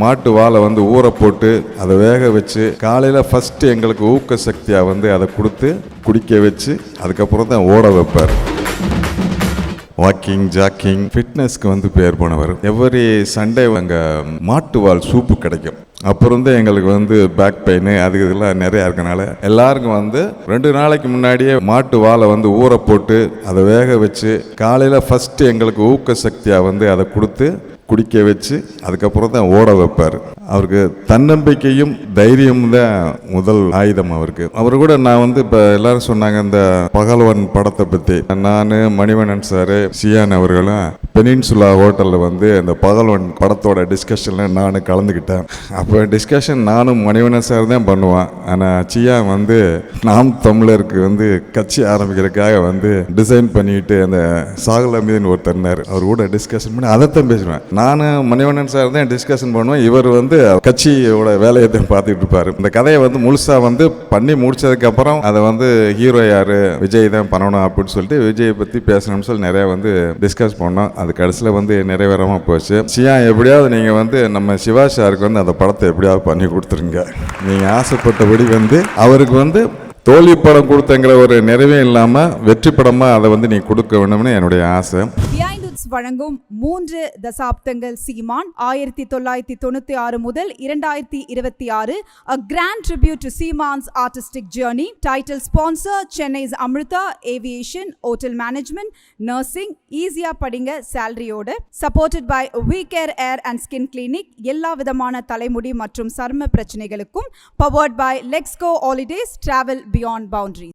மாட்டு வாழை வந்து ஊற போட்டு அதை வேக வச்சு காலையில் ஃபஸ்ட்டு எங்களுக்கு ஊக்க சக்தியாக வந்து அதை கொடுத்து குடிக்க வச்சு அதுக்கப்புறம் தான் ஓட வைப்பார். வாக்கிங், ஜாக்கிங், ஃபிட்னஸ்க்கு வந்து பேர் போனவர். எவ்ரி சண்டே அங்கே மாட்டுவால் சூப்பு கிடைக்கும். அப்புறம் வந்து எங்களுக்கு வந்து பேக் பெயின் அது இதெல்லாம் நிறையா இருக்கனால எல்லாருக்கும் வந்து 2 நாளைக்கு முன்னாடியே மாட்டு வாழை வந்து ஊற போட்டு அதை வேக வச்சு காலையில் ஃபஸ்ட்டு எங்களுக்கு ஊக்க சக்தியாக வந்து அதை கொடுத்து குடிக்க வச்சு அதுக்கப்புறம் தான் ஓட வைப்பார். அவருக்கு தன்னம்பிக்கையும் தைரியமும் தான் முதல் ஆயுதம் அவருக்கு. அவர் கூட நான் வந்து இப்போ எல்லாரும் சொன்னாங்க இந்த பகல்வன் படத்தை பற்றி. நான், மணிவண்ணன் சார், சியான் அவர்களும் பெனின்சுலா ஹோட்டலில் வந்து இந்த பகல்வன் படத்தோட டிஸ்கஷனில் நான் கலந்துக்கிட்டேன். அப்போ டிஸ்கஷன் நானும் மணிவண்ணன் சார் தான் பண்ணுவேன். ஆனால் சியான் வந்து நாம் தமிழருக்கு வந்து கட்சி ஆரம்பிக்கிறதுக்காக வந்து டிசைன் பண்ணிட்டு அந்த சாகுல் அமீதின் ஒருத்தர்னார். அவர் கூட டிஸ்கஷன் பண்ணி அதைத்தான் பேசுவேன். நானும் மணிவண்ணன் சார் தான் டிஸ்கஷன் பண்ணுவேன். இவர் வந்து கட்சியோட வேலையை தான் பார்த்துட்டு இருப்பார். இந்த கதையை வந்து முழுசா வந்து பண்ணி முடிச்சதுக்கு அப்புறம் அதை வந்து ஹீரோ யாரு, விஜய் தான் பண்ணணும் அப்படின்னு சொல்லிட்டு விஜயை பற்றி பேசணும்னு சொல்லி நிறைய வந்து டிஸ்கஸ் பண்ணோம். அது கடைசியில் வந்து நிறைவேறாம போச்சு. சியா எப்படியாவது நீங்கள் வந்து நம்ம சிவா சாருக்கு வந்து அந்த படத்தை எப்படியாவது பண்ணி கொடுத்துருங்க. நீங்கள் ஆசைப்பட்டபடி வந்து அவருக்கு வந்து தோல்வி படம் கொடுத்தங்கிற ஒரு நிறைவே இல்லாமல் வெற்றி படமாக அதை வந்து நீ கொடுக்க வேண்டும்னு என்னுடைய ஆசை. வழங்கும் 3 தசாப்தங்கள் சீமான் 1996 முதல் 2026 a grand tribute to Seeman's artistic journey. Title sponsor Chennai's Amrita Aviation Hotel Management Nursing ஈஸியா படிங்க சேலரியோட. supported by We Care Air and Skin Clinic எல்லா விதமான தலைமுடி மற்றும் சரும பிரச்சனைகளுக்கும். powered by Lexco Holidays Travel Beyond Boundaries.